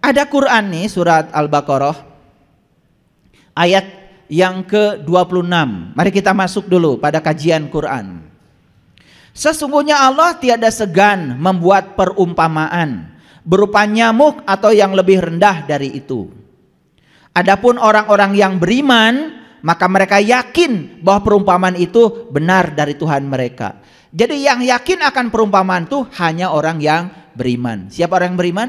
Ada Quran nih, surat Al-Baqarah ayat yang ke-26. Mari kita masuk dulu pada kajian Quran. Sesungguhnya Allah tiada segan membuat perumpamaan berupa nyamuk atau yang lebih rendah dari itu. Adapun orang-orang yang beriman, maka mereka yakin bahwa perumpamaan itu benar dari Tuhan mereka. Jadi yang yakin akan perumpamaan itu hanya orang yang beriman. Siapa orang yang beriman?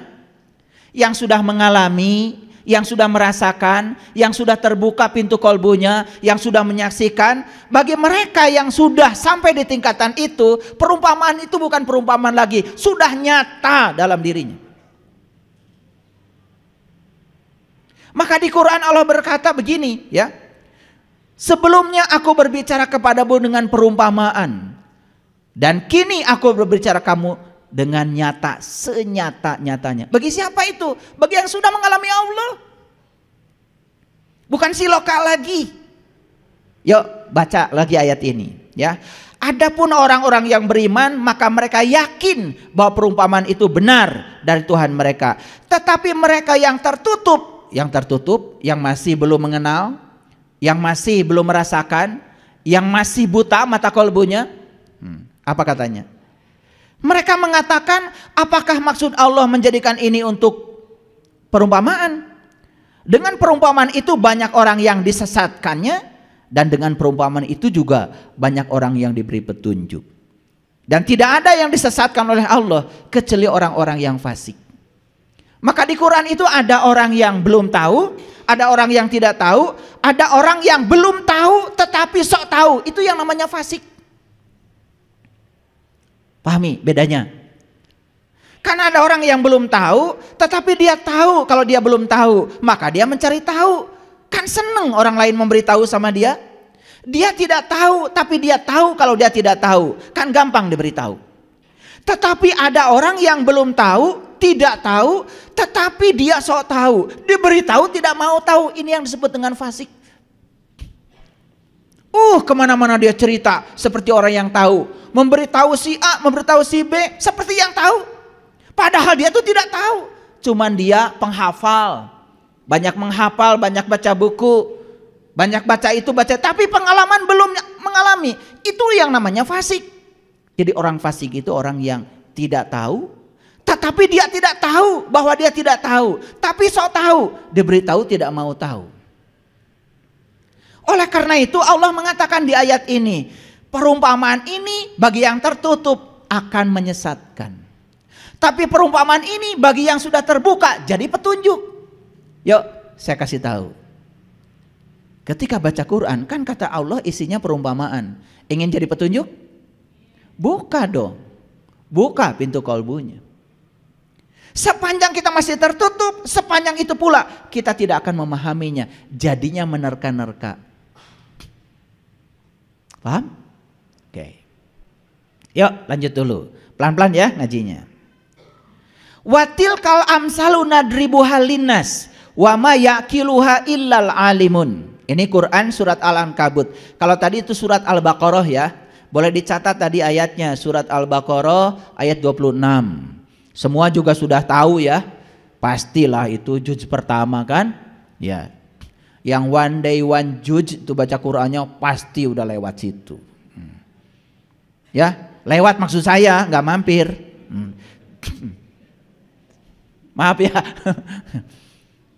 Yang sudah mengalami, yang sudah merasakan, yang sudah terbuka pintu kolbunya, yang sudah menyaksikan. Bagi mereka yang sudah sampai di tingkatan itu, perumpamaan itu bukan perumpamaan lagi, sudah nyata dalam dirinya. Maka di Quran Allah berkata begini, ya. Sebelumnya aku berbicara kepadamu dengan perumpamaan, dan kini aku berbicara kamu dengan nyata, senyata-nyatanya. Bagi siapa itu? Bagi yang sudah mengalami Allah. Bukan si lokal lagi. Yuk baca lagi ayat ini, ya. Adapun orang-orang yang beriman, maka mereka yakin bahwa perumpamaan itu benar dari Tuhan mereka. Tetapi mereka yang tertutup, yang masih belum mengenal, yang masih belum merasakan, yang masih buta mata kolbunya, apa katanya? Mereka mengatakan, apakah maksud Allah menjadikan ini untuk perumpamaan? Dengan perumpamaan itu banyak orang yang disesatkannya, dan dengan perumpamaan itu juga banyak orang yang diberi petunjuk. Dan tidak ada yang disesatkan oleh Allah kecuali orang-orang yang fasik. Maka di Quran itu ada orang yang belum tahu, ada orang yang tidak tahu, ada orang yang belum tahu tetapi sok tahu. Itu yang namanya fasik. Pahami bedanya? Karena ada orang yang belum tahu, tetapi dia tahu kalau dia belum tahu, maka dia mencari tahu. Kan seneng orang lain memberitahu sama dia. Dia tidak tahu, tapi dia tahu kalau dia tidak tahu. Kan gampang diberitahu. Tetapi ada orang yang belum tahu, tidak tahu, tetapi dia sok tahu. Diberitahu tidak mau tahu. Ini yang disebut dengan fasik. Kemana-mana dia cerita seperti orang yang tahu. Memberitahu si A, memberitahu si B seperti yang tahu. Padahal dia tuh tidak tahu. Cuman dia penghafal. Banyak menghafal, banyak baca buku. Banyak baca itu, baca. Tapi pengalaman belum mengalami. Itu yang namanya fasik. Jadi orang fasik itu orang yang tidak tahu. Tetapi dia tidak tahu bahwa dia tidak tahu. Tapi sok tahu. Diberitahu tidak mau tahu. Oleh karena itu Allah mengatakan di ayat ini, perumpamaan ini bagi yang tertutup akan menyesatkan. Tapi perumpamaan ini bagi yang sudah terbuka jadi petunjuk. Yuk saya kasih tahu. Ketika baca Quran kan kata Allah isinya perumpamaan. Ingin jadi petunjuk? Buka dong. Buka pintu kolbunya. Sepanjang kita masih tertutup, sepanjang itu pula kita tidak akan memahaminya. Jadinya menerka-nerka. Paham? Oke. Yuk lanjut dulu. Pelan-pelan ya ngajinya. Watil kal amsalu nadribuha linnas wa ma yaqiluha illal alimun. Ini Quran surat Al-Ankabut. Kalau tadi itu surat Al-Baqarah ya. Boleh dicatat tadi ayatnya, surat Al-Baqarah ayat 26. Semua juga sudah tahu ya. Pastilah itu juz pertama kan? Ya. Yang one day one juz itu baca Qurannya pasti udah lewat situ. Ya, lewat maksud saya, nggak mampir. Maaf ya.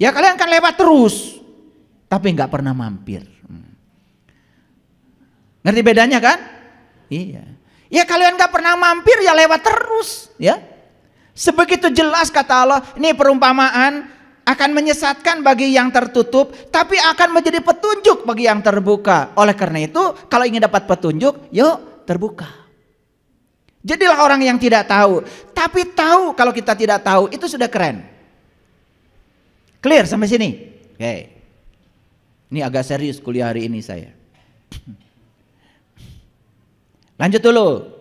Ya kalian kan lewat terus, tapi nggak pernah mampir. Ngerti bedanya kan? Iya. Ya kalian nggak pernah mampir ya lewat terus, ya. Sebegitu jelas kata Allah, ini perumpamaan akan menyesatkan bagi yang tertutup, tapi akan menjadi petunjuk bagi yang terbuka. Oleh karena itu, kalau ingin dapat petunjuk, yuk terbuka. Jadilah orang yang tidak tahu, tapi tahu kalau kita tidak tahu, itu sudah keren. Clear sampai sini? Oke. Ini agak serius kuliah hari ini saya. Lanjut dulu.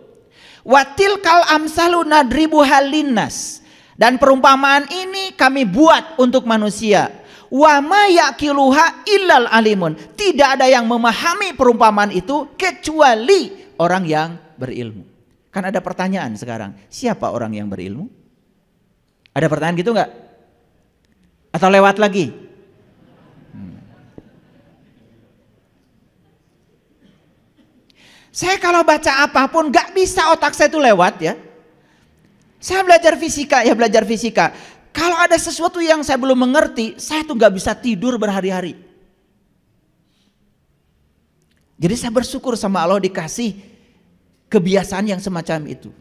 Watil kal amsalu nadribu halinnas. Dan perumpamaan ini kami buat untuk manusia. Wa ma yaqiluha illal alimun. Tidak ada yang memahami perumpamaan itu kecuali orang yang berilmu. Kan ada pertanyaan sekarang, siapa orang yang berilmu? Ada pertanyaan gitu enggak? Atau lewat lagi? Saya kalau baca apapun gak bisa otak saya itu lewat ya. Saya belajar fisika. Kalau ada sesuatu yang saya belum mengerti, saya tuh gak bisa tidur berhari-hari. Jadi saya bersyukur sama Allah dikasih kebiasaan yang semacam itu.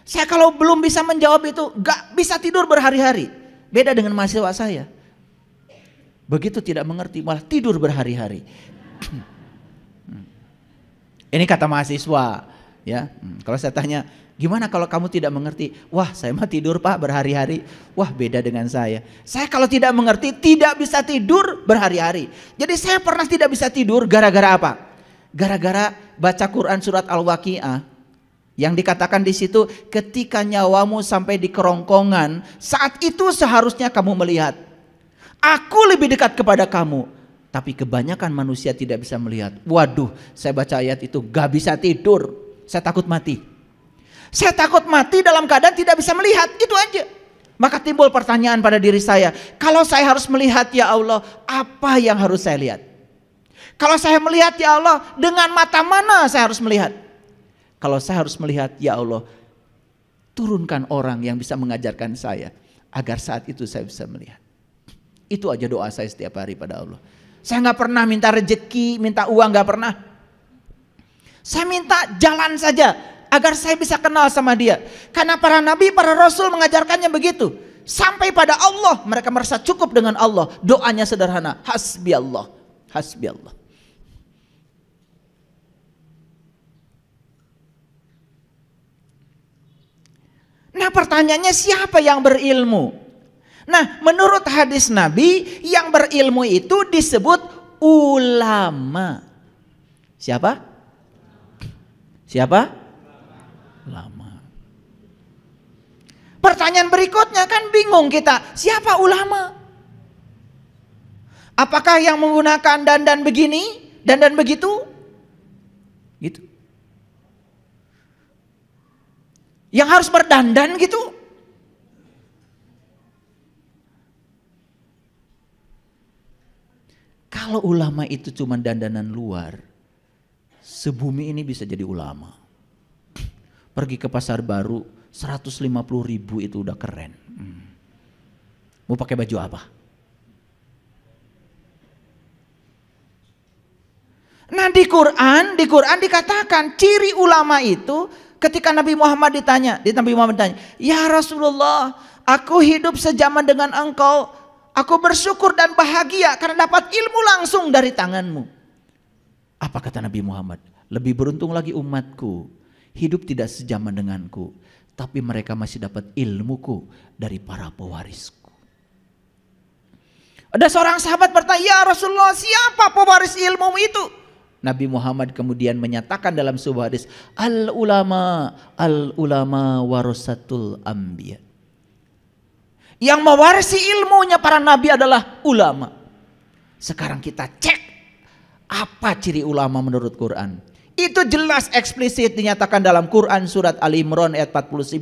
Saya kalau belum bisa menjawab itu gak bisa tidur berhari-hari. Beda dengan mahasiswa saya. Begitu tidak mengerti malah tidur berhari-hari. Ini kata mahasiswa ya. Kalau saya tanya, gimana kalau kamu tidak mengerti? Wah, saya mah tidur Pak berhari-hari. Wah, beda dengan saya. Saya kalau tidak mengerti tidak bisa tidur berhari-hari. Jadi saya pernah tidak bisa tidur gara-gara apa? Gara-gara baca Quran surat Al-Waqiah yang dikatakan di situ, ketika nyawamu sampai di kerongkongan, saat itu seharusnya kamu melihat, aku lebih dekat kepada kamu. Tapi kebanyakan manusia tidak bisa melihat. Waduh, saya baca ayat itu gak bisa tidur. Saya takut mati. Saya takut mati dalam keadaan tidak bisa melihat. Itu aja. Maka timbul pertanyaan pada diri saya. Kalau saya harus melihat ya Allah, apa yang harus saya lihat? Kalau saya melihat ya Allah, dengan mata mana saya harus melihat? Kalau saya harus melihat ya Allah, turunkan orang yang bisa mengajarkan saya. Agar saat itu saya bisa melihat. Itu aja doa saya setiap hari pada Allah. Saya gak pernah minta rezeki, minta uang, gak pernah. Saya minta jalan saja agar saya bisa kenal sama dia. Karena para nabi, para rasul mengajarkannya begitu. Sampai pada Allah, mereka merasa cukup dengan Allah. Doanya sederhana, hasbi Allah, hasbi Allah. Nah pertanyaannya, siapa yang berilmu? Nah, menurut hadis Nabi, yang berilmu itu disebut ulama. Siapa? Siapa? Ulama. Pertanyaan berikutnya kan bingung kita, siapa ulama? Apakah yang menggunakan dandan begini, dandan begitu? Gitu. Yang harus berdandan gitu? Kalau ulama itu cuma dandanan luar, sebumi ini bisa jadi ulama. Pergi ke pasar baru, 150.000 itu udah keren. Mau pakai baju apa? Nah di Quran dikatakan ciri ulama itu ketika Nabi Muhammad ditanya, ya Rasulullah, aku hidup sejaman dengan engkau. Aku bersyukur dan bahagia karena dapat ilmu langsung dari tanganmu. Apa kata Nabi Muhammad? Lebih beruntung lagi umatku, hidup tidak sejaman denganku, tapi mereka masih dapat ilmuku dari para pewarisku. Ada seorang sahabat bertanya, ya Rasulullah, siapa pewaris ilmu itu? Nabi Muhammad kemudian menyatakan dalam sebuah hadis, al ulama warasatul anbiya. Yang mewarisi ilmunya para nabi adalah ulama. Sekarang kita cek apa ciri ulama menurut Quran. Itu jelas eksplisit dinyatakan dalam Quran surat Ali Imran ayat 49.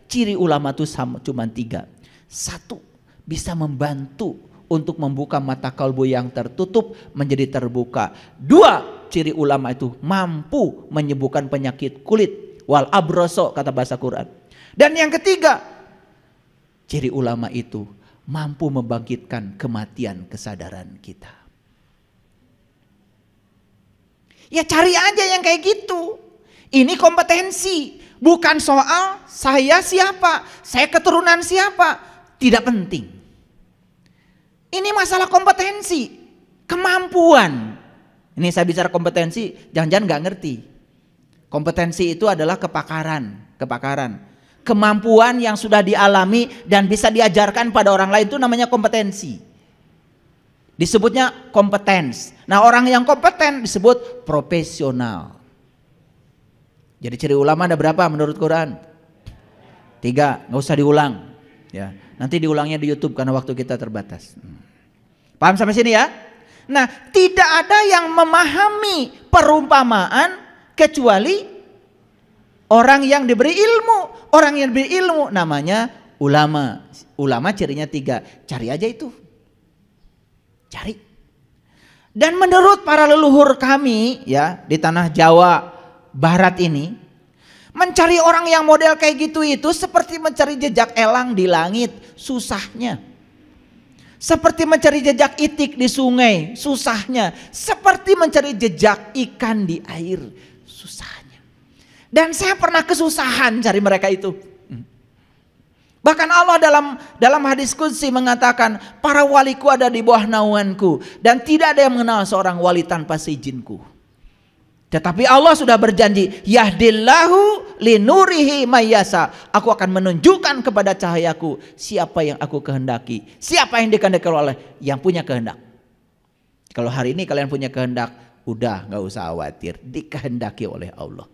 Ciri ulama itu cuma 3. 1, bisa membantu untuk membuka mata kalbu yang tertutup menjadi terbuka. 2, ciri ulama itu mampu menyembuhkan penyakit kulit. Wal abroso kata bahasa Quran. Dan yang ketiga, ciri ulama itu mampu membangkitkan kematian kesadaran kita. Ya cari aja yang kayak gitu. Ini kompetensi. Bukan soal saya siapa, saya keturunan siapa. Tidak penting. Ini masalah kompetensi, kemampuan. Ini saya bicara kompetensi, jangan-jangan gak ngerti. Kompetensi itu adalah kepakaran. Kemampuan yang sudah dialami dan bisa diajarkan pada orang lain itu namanya kompetensi. Disebutnya kompetens. Nah orang yang kompeten disebut profesional. Jadi ciri ulama ada berapa menurut Quran? 3, nggak usah diulang. Ya, nanti diulangnya di YouTube karena waktu kita terbatas. Paham sampai sini ya? Nah tidak ada yang memahami perumpamaan kecuali orang yang diberi ilmu. Orang yang diberi ilmu namanya ulama. Ulama cirinya 3. Cari aja itu. Cari. Dan menurut para leluhur kami ya di tanah Jawa Barat ini, mencari orang yang model kayak gitu itu seperti mencari jejak elang di langit, susahnya. Seperti mencari jejak itik di sungai, susahnya. Seperti mencari jejak ikan di air, susahnya. Dan saya pernah kesusahan cari mereka itu. Bahkan Allah dalam hadis qudsi mengatakan, para waliku ada di bawah naunganku dan tidak ada yang mengenal seorang wali tanpa seizinku. Tetapi Allah sudah berjanji, yahdillahu linurihi mayyasa. Aku akan menunjukkan kepada cahayaku siapa yang aku kehendaki. Siapa yang dikehendaki oleh yang punya kehendak. Kalau hari ini kalian punya kehendak, udah gak usah khawatir, dikehendaki oleh Allah.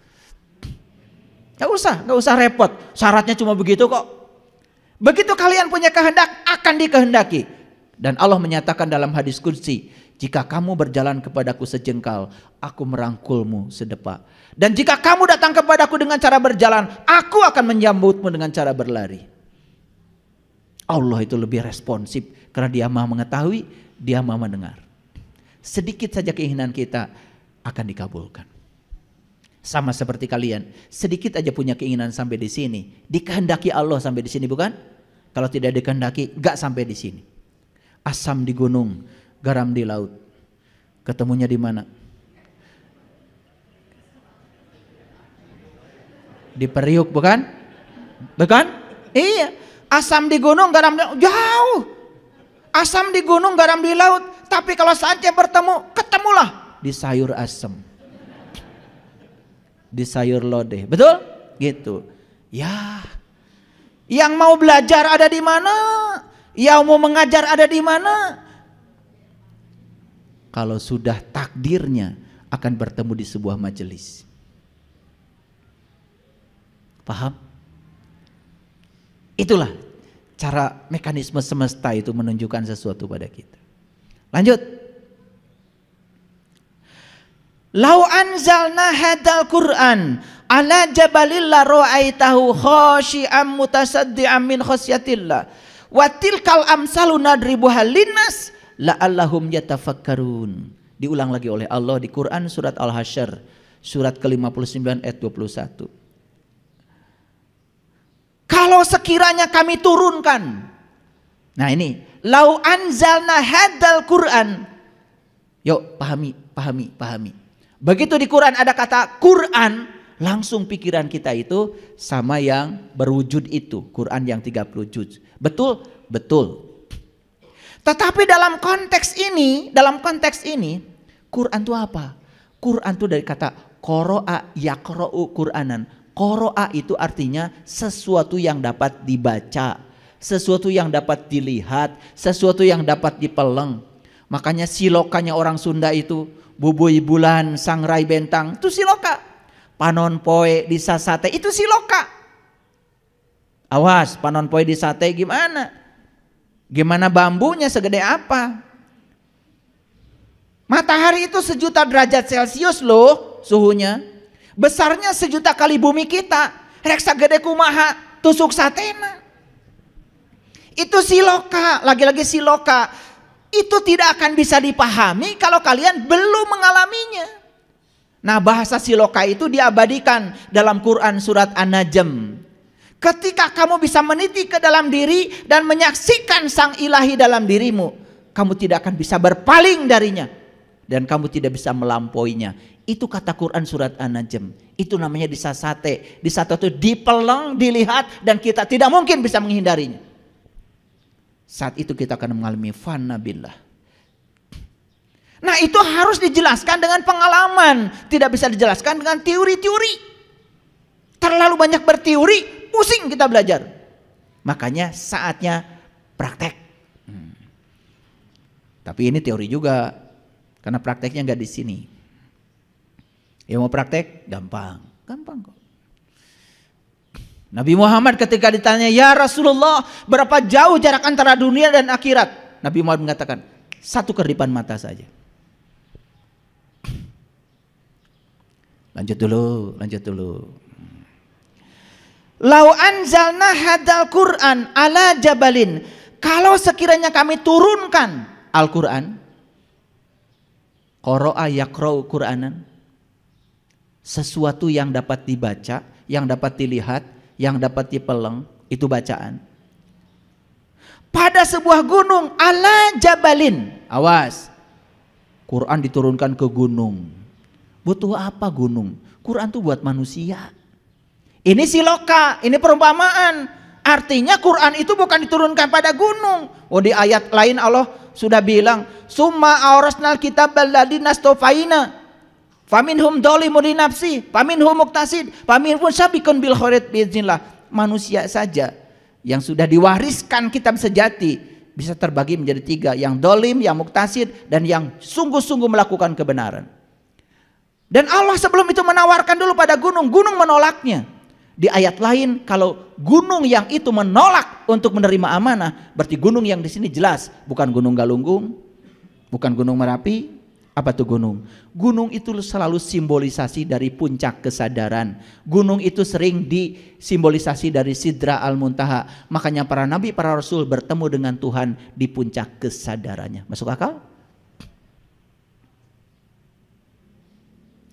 Gak usah repot. Syaratnya cuma begitu kok. Begitu kalian punya kehendak, akan dikehendaki. Dan Allah menyatakan dalam hadis qudsi, jika kamu berjalan kepadaku sejengkal, aku merangkulmu sedepak. Dan jika kamu datang kepadaku dengan cara berjalan, aku akan menyambutmu dengan cara berlari. Allah itu lebih responsif karena Dia Maha mengetahui, Dia Maha mendengar. Sedikit saja keinginan kita akan dikabulkan. Sama seperti kalian, sedikit aja punya keinginan sampai di sini, dikehendaki Allah sampai di sini, bukan? Kalau tidak dikehendaki, gak sampai di sini. Asam di gunung, garam di laut. Ketemunya di mana? Di Periuk, bukan? Bukan? Iya. Asam di gunung, garam di laut. Jauh. Asam di gunung, garam di laut. Tapi kalau saatnya bertemu, ketemulah di sayur asam. Di sayur lodeh, betul? Gitu. Ya. Yang mau belajar ada di mana? Yang mau mengajar ada di mana? Kalau sudah takdirnya akan bertemu di sebuah majelis. Paham? Itulah cara mekanisme semesta itu menunjukkan sesuatu pada kita. Lanjut. Lau anzalna hadal Qur'an ala jabalil la ra'aitahu khashi'an mutasaddian min khasyatillah wa tilkal amsalu nadribuha linnas la'allahum yatafakkarun. Diulang lagi oleh Allah di Quran surat Al-Hasyr surat ke-59 ayat 21. Kalau sekiranya kami turunkan. Nah ini, lau anzalna hadal Qur'an. Yuk pahami. Begitu di Quran ada kata Quran, langsung pikiran kita itu sama yang berwujud itu, Quran yang 30 juz. Betul? Betul. Tetapi dalam konteks ini, Quran itu apa? Quran itu dari kata qara'a yaqra'u Qur'anan. Qara'a itu artinya sesuatu yang dapat dibaca, sesuatu yang dapat dilihat, sesuatu yang dapat dipeleng. Makanya silokanya orang Sunda itu bubui bulan, sangrai bentang, itu siloka. Panon poe di sasate, itu siloka. Awas, panon poe di sate gimana? Gimana bambunya segede apa? Matahari itu 1.000.000 derajat Celcius loh suhunya. Besarnya 1.000.000 kali bumi kita. Reksa gede kumaha tusuk satena. Itu siloka, lagi-lagi siloka. Itu tidak akan bisa dipahami kalau kalian belum mengalaminya. Nah, bahasa siloka itu diabadikan dalam Quran surat An-Najm. Ketika kamu bisa meniti ke dalam diri dan menyaksikan sang ilahi dalam dirimu, kamu tidak akan bisa berpaling darinya dan kamu tidak bisa melampauinya. Itu kata Quran surat An-Najm. Itu namanya disasate. Disasate itu dipeleng, dilihat, dan kita tidak mungkin bisa menghindarinya. Saat itu kita akan mengalami fana billah. Nah itu harus dijelaskan dengan pengalaman. Tidak bisa dijelaskan dengan teori-teori. Terlalu banyak berteori, pusing kita belajar. Makanya saatnya praktek. Tapi ini teori juga. Karena prakteknya nggak di sini. Yang mau praktek gampang kok. Nabi Muhammad ketika ditanya, ya Rasulullah, berapa jauh jarak antara dunia dan akhirat? Nabi Muhammad mengatakan, 1 kedipan mata saja. Lanjut dulu. Lau anzalna hadal Qur'an ala jabalin. Kalau sekiranya kami turunkan Al-Quran, Qara'a yaqra'u Qur'anan. Sesuatu yang dapat dibaca, yang dapat dilihat, yang dapat dipeleng, itu bacaan. Pada sebuah gunung, ala jabalin. Awas. Quran diturunkan ke gunung. Butuh apa gunung? Quran itu buat manusia. Ini siloka, ini perumpamaan. Artinya Quran itu bukan diturunkan pada gunung. Oh, di ayat lain Allah sudah bilang, summa aurasnal kitab alladziina astofaina. Faminhum dzalimun li nafsi, faminhum muqtasid, faminhum sabiqun bil khairat biiznillah. Manusia saja yang sudah diwariskan kitab sejati bisa terbagi menjadi 3, yang dolim, yang muqtasid, dan yang sungguh-sungguh melakukan kebenaran. Dan Allah sebelum itu menawarkan dulu pada gunung, gunung menolaknya. Di ayat lain, kalau gunung yang itu menolak untuk menerima amanah, berarti gunung yang di sini jelas bukan gunung Galunggung, bukan gunung Merapi. Apa tuh gunung? Gunung itu selalu simbolisasi dari puncak kesadaran. Gunung itu sering disimbolisasi dari Sidra Al-Muntaha. Makanya para nabi, para rasul bertemu dengan Tuhan di puncak kesadarannya. Masuk akal?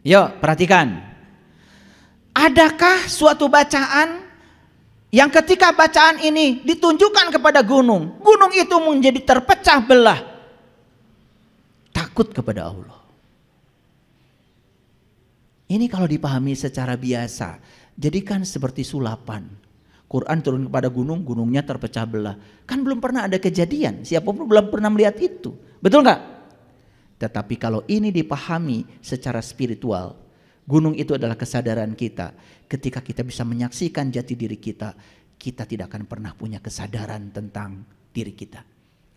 Yuk perhatikan. Adakah suatu bacaan yang ketika bacaan ini ditunjukkan kepada gunung, gunung itu menjadi terpecah belah, takut kepada Allah? Ini kalau dipahami secara biasa, jadikan seperti sulapan. Quran turun kepada gunung, gunungnya terpecah belah. Kan belum pernah ada kejadian, siapapun belum pernah melihat itu. Betul nggak? Tetapi kalau ini dipahami secara spiritual, gunung itu adalah kesadaran kita. Ketika kita bisa menyaksikan jati diri kita, kita tidak akan pernah punya kesadaran tentang diri kita.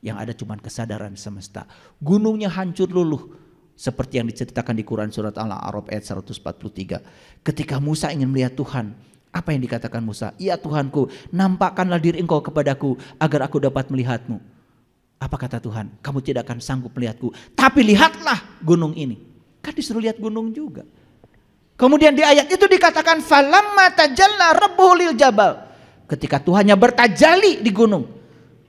Yang ada cuma kesadaran semesta. Gunungnya hancur luluh. Seperti yang diceritakan di Quran surat Al-A'raf ayat 143. Ketika Musa ingin melihat Tuhan, apa yang dikatakan Musa? Ya Tuhanku, nampakkanlah diri engkau kepadaku agar aku dapat melihatmu. Apa kata Tuhan? Kamu tidak akan sanggup melihatku. Tapi lihatlah gunung ini. Kan disuruh lihat gunung juga. Kemudian di ayat itu dikatakan falamma tajalla rabbuhu lil jabal. Ketika Tuhannya bertajali di gunung.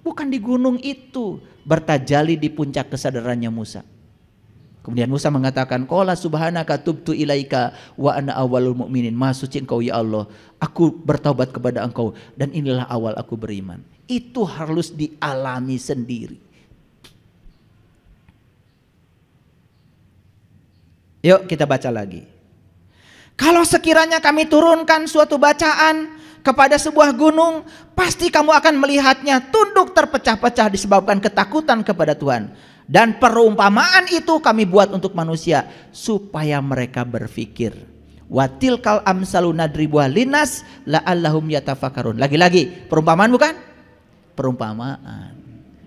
Bukan di gunung itu, bertajali di puncak kesadarannya Musa. Kemudian Musa mengatakan, qala subhanaka tubtu ilaika wa ana awwalul mu'minin. Maha suci engkau ya Allah, aku bertaubat kepada engkau dan inilah awal aku beriman. Itu harus dialami sendiri. Yuk kita baca lagi. Kalau sekiranya kami turunkan suatu bacaan kepada sebuah gunung, pasti kamu akan melihatnya tunduk terpecah-pecah disebabkan ketakutan kepada Tuhan. Dan perumpamaan itu kami buat untuk manusia supaya mereka berfikir. Watilkal amsalu nadribuha linnas la'allahum yatafakkarun. Lagi-lagi perumpamaan bukan? Perumpamaan.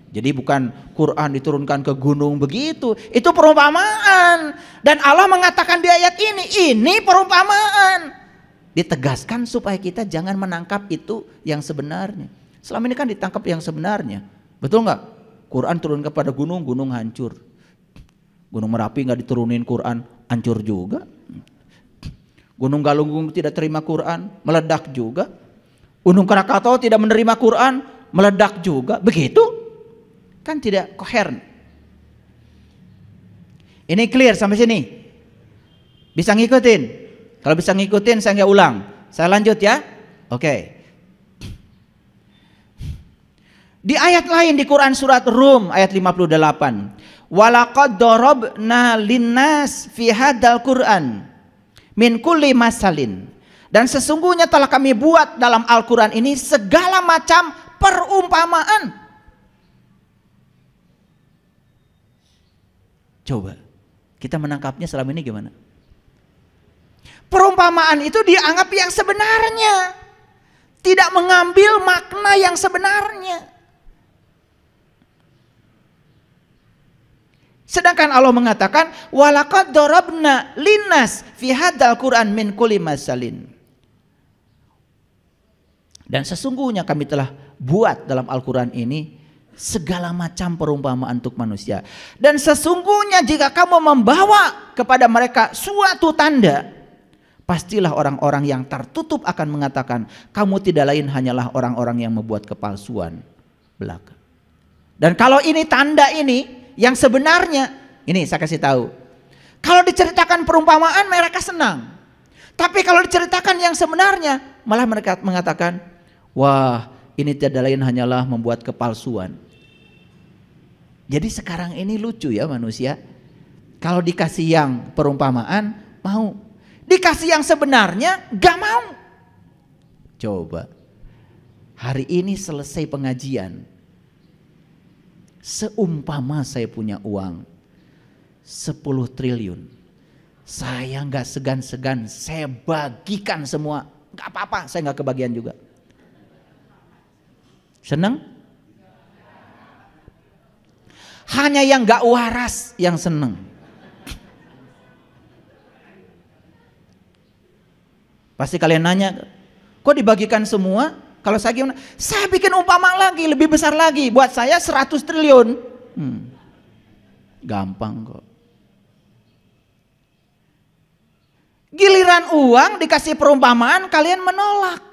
Jadi bukan Quran diturunkan ke gunung begitu. Itu perumpamaan. Dan Allah mengatakan di ayat ini perumpamaan. Ditegaskan supaya kita jangan menangkap itu yang sebenarnya. Selama ini kan ditangkap yang sebenarnya. Betul nggak? Quran turun kepada gunung, gunung hancur. Gunung Merapi nggak diturunin Quran, hancur juga. Gunung Galunggung tidak terima Quran, meledak juga. Gunung Krakatau tidak menerima Quran, meledak juga. Begitu? Kan tidak koheren. Ini clear sampai sini? Bisa ngikutin? Kalau bisa ngikutin saya nggak ulang. Saya lanjut ya. Oke. Di ayat lain di Quran surat Rum ayat 58. Walaqad darabna linnas fi hadzal Qur'an min kulli masalin. Dan sesungguhnya telah kami buat dalam Al-Qur'an ini segala macam perumpamaan. Coba kita menangkapnya selama ini gimana? Perumpamaan itu dianggap yang sebenarnya, tidak mengambil makna yang sebenarnya. Sedangkan Allah mengatakan walaqad darabna linnas fi hadzal Qur'an min kulli masalin. Dan sesungguhnya kami telah buat dalam Al-Qur'an ini segala macam perumpamaan untuk manusia. Dan sesungguhnya jika kamu membawa kepada mereka suatu tanda, pastilah orang-orang yang tertutup akan mengatakan kamu tidak lain hanyalah orang-orang yang membuat kepalsuan belaka. Dan kalau ini tanda ini yang sebenarnya, ini saya kasih tahu. Kalau diceritakan perumpamaan mereka senang. Tapi kalau diceritakan yang sebenarnya malah mereka mengatakan, wah ini tiada lain hanyalah membuat kepalsuan. Jadi sekarang ini lucu ya manusia. Kalau dikasih yang perumpamaan mau. Dikasih yang sebenarnya gak mau. Coba. Hari ini selesai pengajian. Seumpama saya punya uang 10 triliun. Saya gak segan-segan. Saya bagikan semua. Gak apa-apa, saya gak kebagian juga. Seneng? Hanya yang gak waras yang seneng. Pasti kalian nanya, kok dibagikan semua? Kalau saya gimana? Saya bikin umpama lagi, lebih besar lagi. Buat saya 100 triliun. Gampang kok. Giliran uang dikasih perumpamaan, kalian menolak.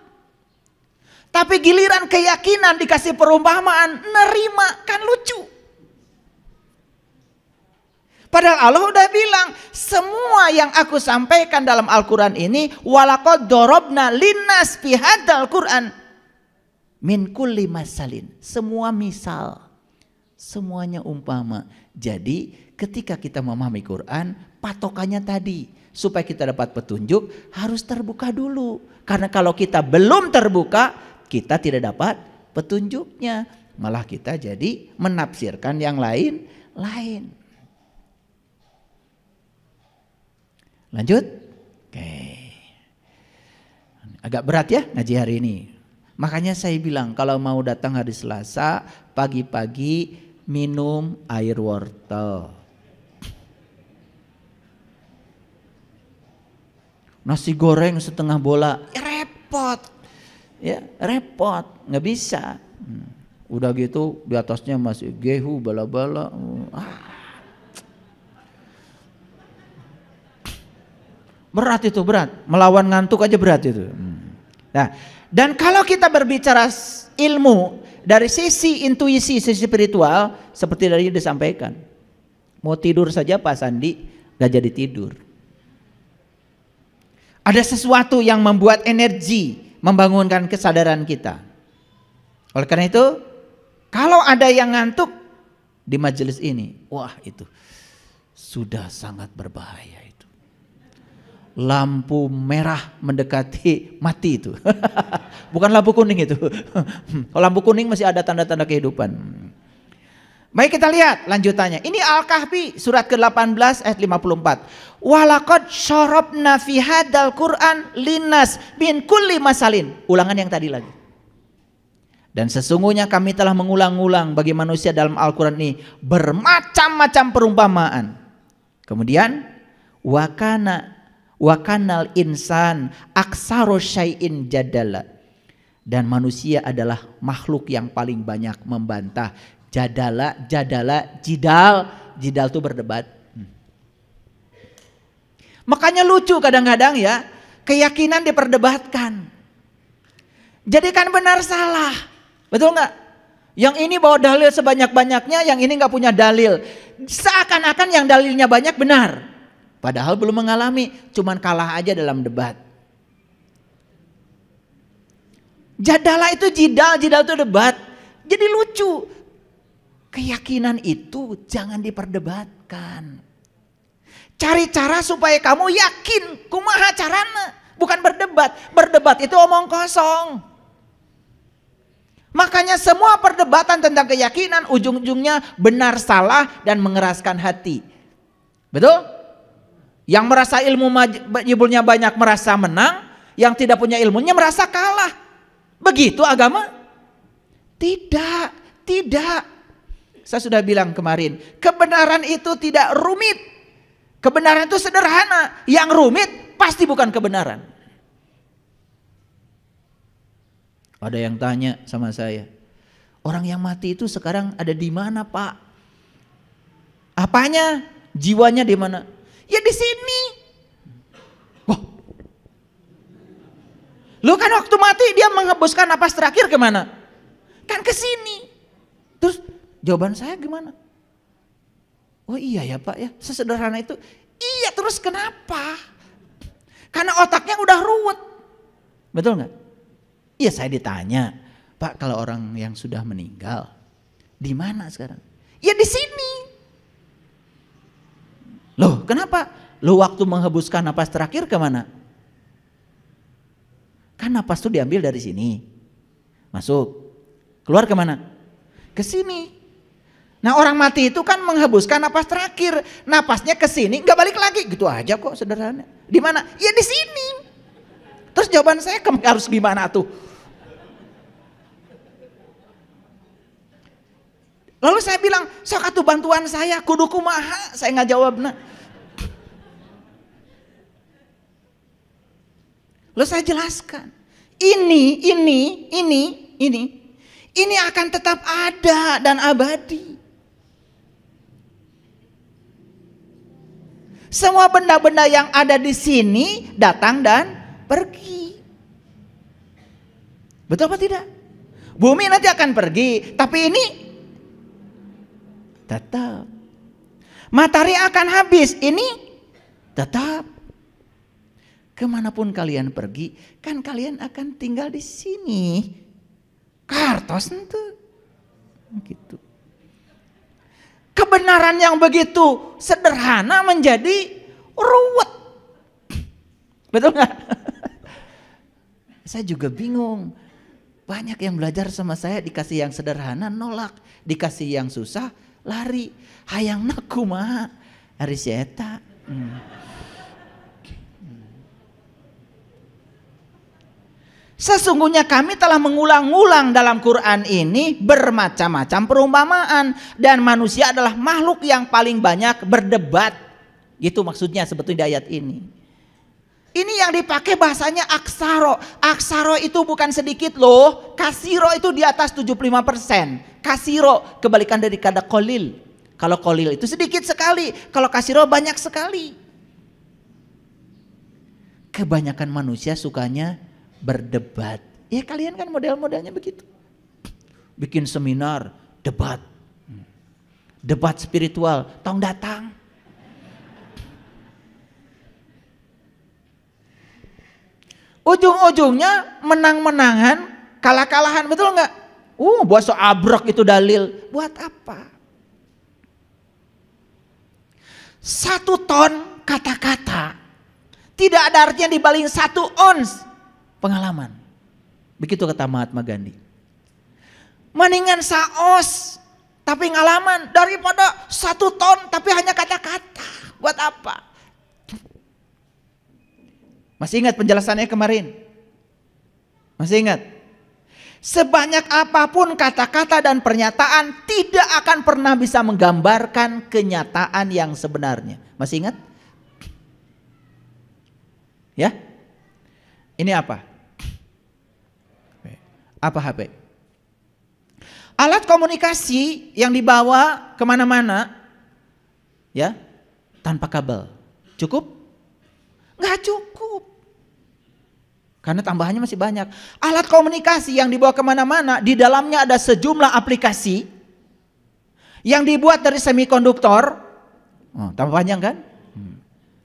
Tapi giliran keyakinan dikasih perumpamaan, nerima, kan lucu. Padahal Allah udah bilang, semua yang aku sampaikan dalam Al-Quran ini, walaqad dorobna linnas fi hadzal Quran min kulli masalin. Semua misal, semuanya umpama. Jadi ketika kita memahami Quran, patokannya tadi, supaya kita dapat petunjuk harus terbuka dulu. Karena kalau kita belum terbuka, kita tidak dapat petunjuknya. Malah kita jadi menafsirkan yang lain. Lanjut. Oke. Agak berat ya ngaji hari ini. Makanya saya bilang kalau mau datang hari Selasa, pagi-pagi minum air wortel. Nasi goreng setengah bola, repot. Ya, repot, nggak bisa. Udah gitu di atasnya masih gehu bala-bala. Berat itu, berat. Melawan ngantuk aja berat itu. Nah, dan kalau kita berbicara ilmu dari sisi intuisi, sisi spiritual, seperti tadi disampaikan. Mau tidur saja Pak Sandi gak jadi tidur. Ada sesuatu yang membuat energi, membangunkan kesadaran kita. Oleh karena itu, kalau ada yang ngantuk di majelis ini, wah itu sudah sangat berbahaya. Lampu merah mendekati mati itu. Bukan lampu kuning itu. Kalau lampu kuning masih ada tanda-tanda kehidupan. Baik, kita lihat lanjutannya. Ini Al-Kahfi surat ke-18 ayat 54. Walaqad syarabna fi hadzal Qur'an linnas min kulli masalin. Ulangan yang tadi lagi. Dan sesungguhnya kami telah mengulang-ulang bagi manusia dalam Al-Quran ini bermacam-macam perumpamaan. Kemudian wakanal insan aksaro syai'in jadala. Dan manusia adalah makhluk yang paling banyak membantah. Jadala, jidal itu berdebat. Makanya lucu kadang-kadang ya, keyakinan diperdebatkan. Jadikan benar salah, betul nggak? Yang ini bawa dalil sebanyak-banyaknya, yang ini nggak punya dalil. Seakan-akan yang dalilnya banyak benar. Padahal belum mengalami, cuman kalah aja dalam debat. Jadalah itu jidal itu debat. Jadi lucu. Keyakinan itu jangan diperdebatkan. Cari cara supaya kamu yakin. Kumaha carana? Bukan berdebat. Berdebat itu omong kosong. Makanya semua perdebatan tentang keyakinan ujung-ujungnya benar salah dan mengeraskan hati. Betul? Yang merasa ilmunya banyak merasa menang, yang tidak punya ilmunya merasa kalah. Begitu agama? Tidak. Saya sudah bilang kemarin, kebenaran itu tidak rumit. Kebenaran itu sederhana. Yang rumit pasti bukan kebenaran. Ada yang tanya sama saya, orang yang mati itu sekarang ada di mana Pak? Apanya? Jiwanya di mana? Ya di sini. Wah. Lu kan waktu mati dia menghembuskan napas terakhir kemana? Kan ke sini. Terus jawaban saya gimana? Oh iya ya Pak ya, sesederhana itu. Iya, terus kenapa? Karena otaknya udah ruwet. Betul nggak? Iya, saya ditanya, Pak, kalau orang yang sudah meninggal, di mana sekarang? Ya di sini. Loh, kenapa? Lo waktu menghembuskan napas terakhir kemana? Kan napas itu diambil dari sini, masuk, keluar kemana? Ke sini. Nah, orang mati itu kan menghembuskan napas terakhir, napasnya ke sini, nggak balik lagi, gitu aja kok, sederhana. Di mana? Ya di sini. Terus jawaban saya harus gimana tuh? Lalu saya bilang, sok atuh bantuan saya, kudu kumaha, saya nggak jawab. Nah, lalu saya jelaskan, ini akan tetap ada dan abadi. Semua benda-benda yang ada di sini datang dan pergi. Betul apa tidak? Bumi nanti akan pergi, tapi ini tetap. Matahari akan habis, ini tetap. Kemanapun kalian pergi, kan kalian akan tinggal di sini. Kartos itu, gitu. Kebenaran yang begitu sederhana menjadi ruwet. Betul nggak? Saya juga bingung. Banyak yang belajar sama saya, dikasih yang sederhana nolak, dikasih yang susah lari. Hayang naku mah ari eta. Sesungguhnya kami telah mengulang-ulang dalam Quran ini bermacam-macam perumpamaan, dan manusia adalah makhluk yang paling banyak berdebat. Gitu maksudnya sebetulnya di ayat ini. Ini yang dipakai bahasanya aksaro. Aksaro itu bukan sedikit loh. Kasiro itu di atas 75%. Kasiro kebalikan dari kata kolil. Kalau kolil itu sedikit sekali, kalau kasiro banyak sekali. Kebanyakan manusia sukanya berdebat. Ya kalian kan model-modelnya begitu. Bikin seminar, debat. Debat spiritual, tong datang. Ujung-ujungnya menang-menangan, kalah-kalahan, betul nggak? Buat so abrok itu dalil. Buat apa? 1 ton kata-kata tidak ada artinya dibanding 1 ons pengalaman. Begitu kata Mahatma Gandhi. Mendingan saos tapi ngalaman daripada 1 ton tapi hanya kata-kata. Buat apa? Masih ingat penjelasannya kemarin? Masih ingat? Sebanyak apapun kata-kata dan pernyataan tidak akan pernah bisa menggambarkan kenyataan yang sebenarnya. Masih ingat? Ya? Ini apa? Apa HP? Alat komunikasi yang dibawa kemana-mana, ya, tanpa kabel. Cukup? Nggak cukup. Karena tambahannya masih banyak. Alat komunikasi yang dibawa kemana-mana, di dalamnya ada sejumlah aplikasi yang dibuat dari semikonduktor. Tambah panjang kan?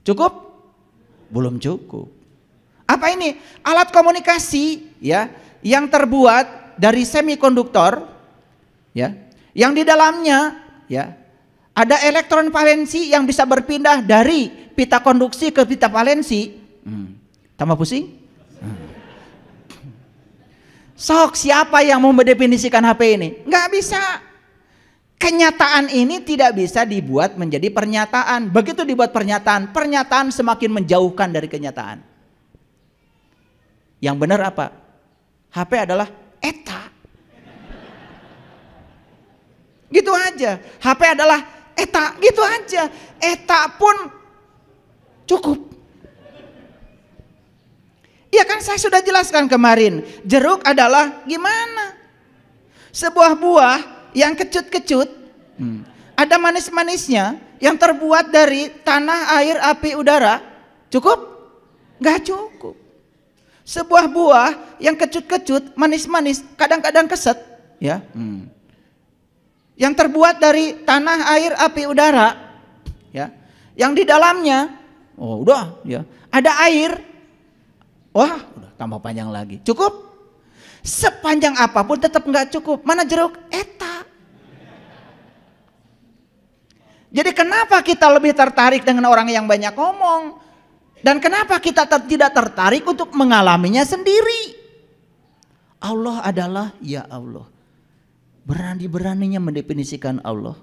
Cukup? Belum cukup. Apa ini? Alat komunikasi, ya, yang terbuat dari semikonduktor, ya, yang di dalamnya, ya, ada elektron valensi yang bisa berpindah dari pita konduksi ke pita valensi. Tambah pusing? Sok, siapa yang mau mendefinisikan HP ini? Nggak bisa. Kenyataan ini tidak bisa dibuat menjadi pernyataan. Begitu dibuat pernyataan, pernyataan semakin menjauhkan dari kenyataan. Yang benar apa? HP adalah eta. Gitu aja. HP adalah eta, gitu aja. Eta pun cukup. Ya kan saya sudah jelaskan kemarin. Jeruk adalah gimana? Sebuah buah yang kecut-kecut, ada manis-manisnya, yang terbuat dari tanah, air, api, udara. Cukup? Gak cukup. Sebuah buah yang kecut-kecut, manis-manis, kadang-kadang keset, ya, yang terbuat dari tanah, air, api, udara, ya, Yang di dalamnya, oh udah ya, ada air. Wah, udah tambah panjang lagi. Cukup? Sepanjang apapun tetap nggak cukup. Mana jeruk? Eta. Jadi kenapa kita lebih tertarik dengan orang yang banyak ngomong? Dan kenapa kita tidak tertarik untuk mengalaminya sendiri? Allah adalah ya Allah. Berani-beraninya mendefinisikan Allah.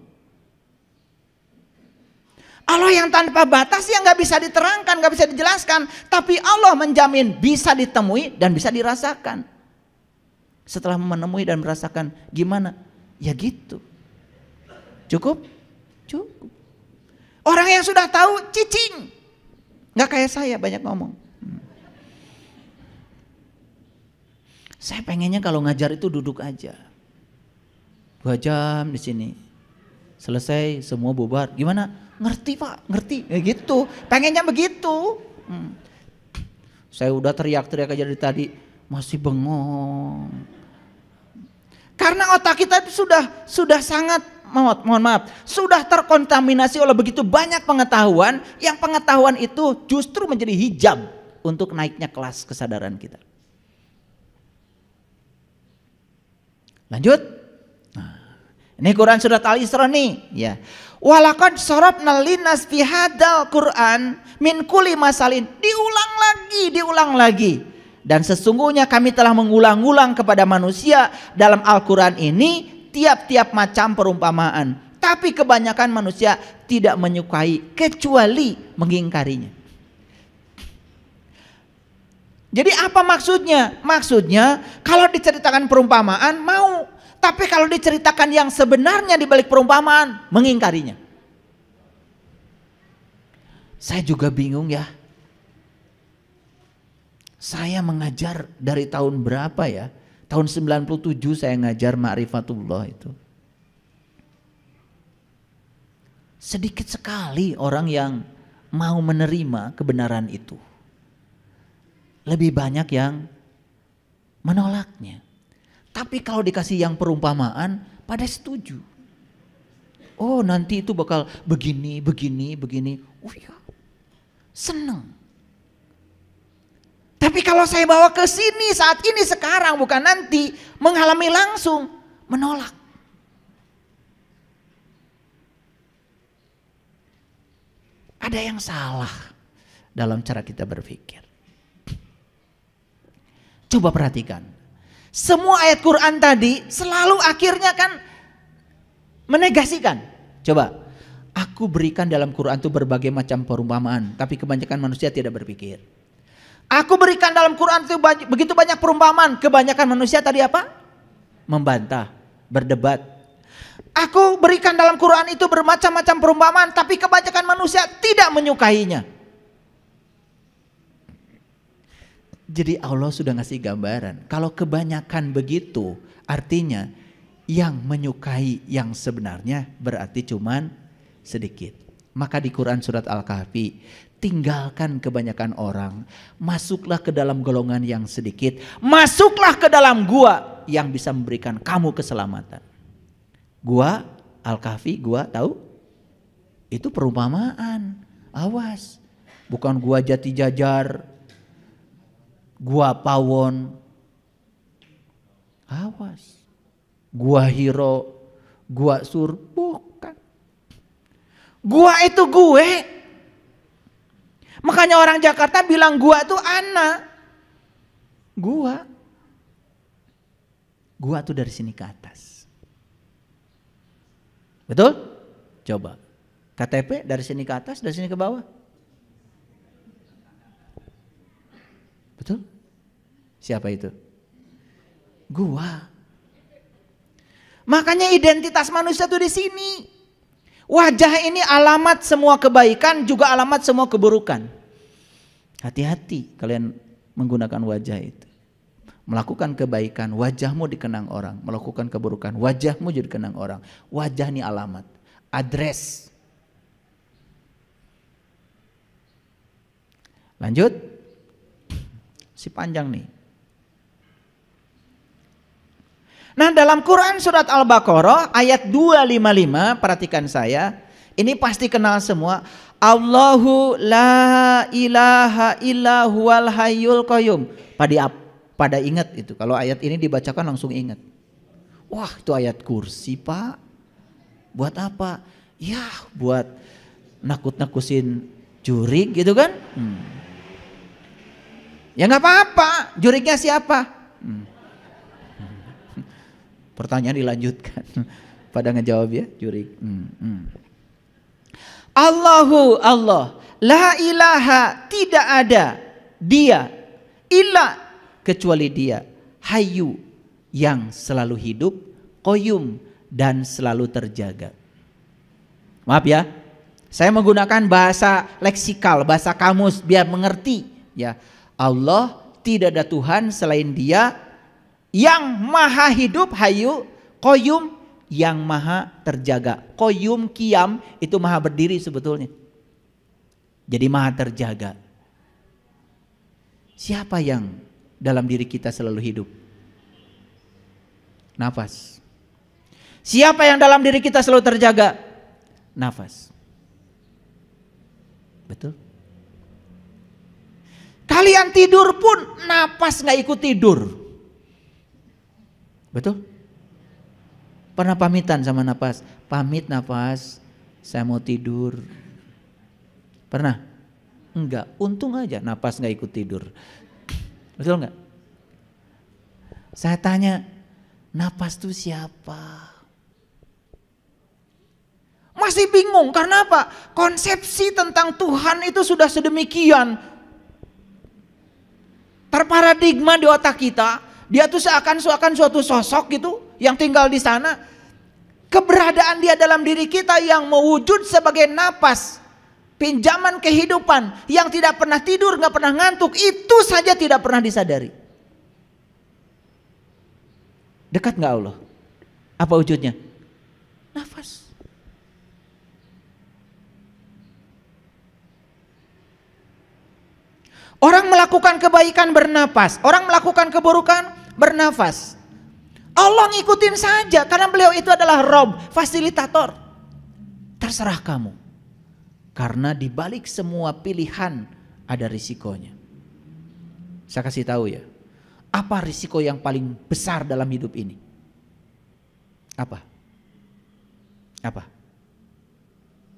Allah yang tanpa batas, yang gak bisa diterangkan, gak bisa dijelaskan. Tapi Allah menjamin bisa ditemui dan bisa dirasakan. Setelah menemui dan merasakan, gimana? Ya gitu. Cukup? Cukup. Orang yang sudah tahu cicing. Gak kayak saya banyak ngomong. Saya pengennya kalau ngajar itu duduk aja. 2 jam di sini. Selesai semua bubar. Gimana? Ngerti Pak, ngerti. Ya gitu. Pengennya begitu. Saya udah teriak-teriak aja dari tadi, masih bengong. Karena otak kita itu sudah sangat, mohon maaf, sudah terkontaminasi oleh begitu banyak pengetahuan, yang pengetahuan itu justru menjadi hijab untuk naiknya kelas kesadaran kita. Lanjut. Nah, ini Quran surat Al-Isra nih, ya. Walaqad sarafna linnas fi hadzal Qur'an min kulli masalin. Diulang lagi. Dan sesungguhnya kami telah mengulang-ulang kepada manusia dalam Al-Quran ini tiap-tiap macam perumpamaan. Tapi kebanyakan manusia tidak menyukai kecuali mengingkarinya. Jadi apa maksudnya? Maksudnya kalau diceritakan perumpamaan mau, tapi kalau diceritakan yang sebenarnya di balik perumpamaan mengingkarinya. Saya juga bingung ya. Saya mengajar dari tahun berapa ya? Tahun 97 saya ngajar Ma'rifatullah itu. Sedikit sekali orang yang mau menerima kebenaran itu. Lebih banyak yang menolaknya. Tapi kalau dikasih yang perumpamaan, pada setuju. Oh nanti itu bakal begini. Oh ya, seneng. Tapi kalau saya bawa ke sini saat ini sekarang bukan nanti, mengalami langsung, menolak. Ada yang salah dalam cara kita berpikir. Coba perhatikan. Semua ayat Quran tadi selalu akhirnya kan menegasikan. Coba, aku berikan dalam Quran itu berbagai macam perumpamaan, tapi kebanyakan manusia tidak berpikir. Aku berikan dalam Quran itu begitu banyak perumpamaan, kebanyakan manusia tadi apa? Membantah, berdebat. Aku berikan dalam Quran itu bermacam-macam perumpamaan, tapi kebanyakan manusia tidak menyukainya. Jadi Allah sudah ngasih gambaran, kalau kebanyakan begitu artinya yang menyukai yang sebenarnya berarti cuman sedikit. Maka di Quran surat Al-Kahfi, tinggalkan kebanyakan orang, masuklah ke dalam golongan yang sedikit, masuklah ke dalam gua yang bisa memberikan kamu keselamatan. Gua Al-Kahfi, gua tahu? Itu perumpamaan. Awas, bukan gua Jati Jajar, gua Pawon. Awas. Gua Hiro, gua Sur, bukan. Gua itu gue. Makanya orang Jakarta bilang gua itu anak. Gua tuh dari sini ke atas. Betul? Coba. KTP dari sini ke atas, dari sini ke bawah. Betul? Siapa itu? Gua. Makanya identitas manusia tuh di sini. Wajah ini alamat semua kebaikan, juga alamat semua keburukan. Hati-hati kalian menggunakan wajah itu. Melakukan kebaikan, wajahmu dikenang orang. Melakukan keburukan, wajahmu jadi dikenang orang. Wajah ini alamat, address. Lanjut. Si panjang nih. Nah dalam Quran surat Al-Baqarah ayat 255, perhatikan saya. Ini pasti kenal semua. Allahu la ilaha illa huwal hayyul qayyum. Pada ingat itu. Kalau ayat ini dibacakan langsung ingat. Wah, itu ayat kursi, Pak. Buat apa? Ya, buat nakut-nakusin jurig gitu kan. Ya nggak apa-apa. Jurignya siapa? Pertanyaan dilanjutkan. Pada ngejawab ya, jurig. Allahu Allah, la ilaha, tidak ada dia, illa, kecuali dia, hayyu, yang selalu hidup, qayyum, dan selalu terjaga. Maaf ya, saya menggunakan bahasa leksikal, bahasa kamus biar mengerti ya. Allah, tidak ada Tuhan selain dia yang maha hidup, hayyu, qayyum, yang maha terjaga. Qayyum, qiyam itu maha berdiri sebetulnya. Jadi maha terjaga. Siapa yang dalam diri kita selalu hidup? Nafas. Siapa yang dalam diri kita selalu terjaga? Nafas. Betul? Kalian tidur pun nafas gak ikut tidur. Betul? Pernah pamitan sama nafas? Pamit nafas, saya mau tidur. Pernah? Enggak, untung aja nafas gak ikut tidur. Betul gak? Saya tanya, nafas itu siapa? Masih bingung, karena apa? Konsepsi tentang Tuhan itu sudah sedemikian terparadigma di otak kita. Dia tuh seakan suatu sosok gitu yang tinggal di sana. Keberadaan dia dalam diri kita yang mewujud sebagai napas, pinjaman kehidupan, yang tidak pernah tidur, gak pernah ngantuk, itu saja tidak pernah disadari. Dekat gak Allah? Apa wujudnya? Nafas. Orang melakukan kebaikan bernapas, orang melakukan keburukan bernafas. Allah ngikutin saja karena beliau itu adalah Rob, fasilitator. Terserah kamu. Karena di balik semua pilihan ada risikonya. Saya kasih tahu ya. Apa risiko yang paling besar dalam hidup ini? Apa? Apa?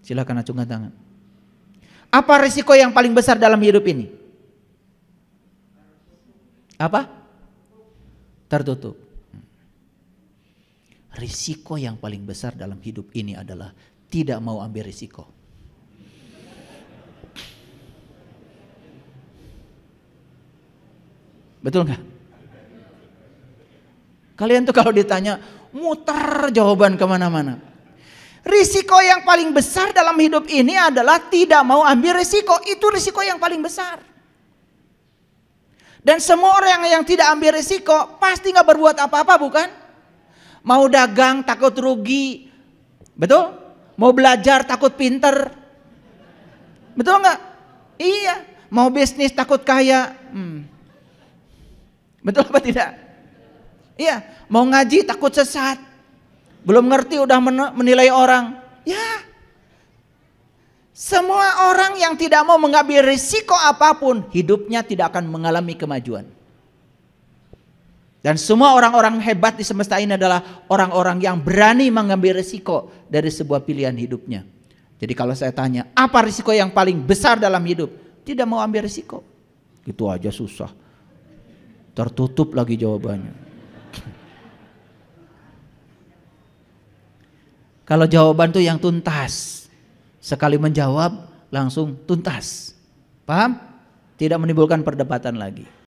Silakan acungkan tangan. Apa risiko yang paling besar dalam hidup ini? Apa? Tertutup. Risiko yang paling besar dalam hidup ini adalah tidak mau ambil risiko. Betul nggak? Kalian tuh kalau ditanya muter jawaban kemana-mana. Risiko yang paling besar dalam hidup ini adalah tidak mau ambil risiko. Itu risiko yang paling besar. Dan semua orang yang tidak ambil risiko pasti nggak berbuat apa-apa, bukan? Mau dagang takut rugi, betul? Mau belajar takut pinter, betul nggak? Iya. Mau bisnis takut kaya, betul apa tidak? Iya. Mau ngaji takut sesat, belum ngerti udah menilai orang. Ya. Semua orang yang tidak mau mengambil risiko apapun, hidupnya tidak akan mengalami kemajuan. Dan semua orang-orang hebat di semesta ini adalah orang-orang yang berani mengambil risiko dari sebuah pilihan hidupnya. Jadi kalau saya tanya, apa risiko yang paling besar dalam hidup? Tidak mau ambil risiko. Itu aja susah. Tertutup lagi jawabannya. Kalau jawaban tuh yang tuntas. Sekali menjawab langsung tuntas. Paham? Tidak menimbulkan perdebatan lagi.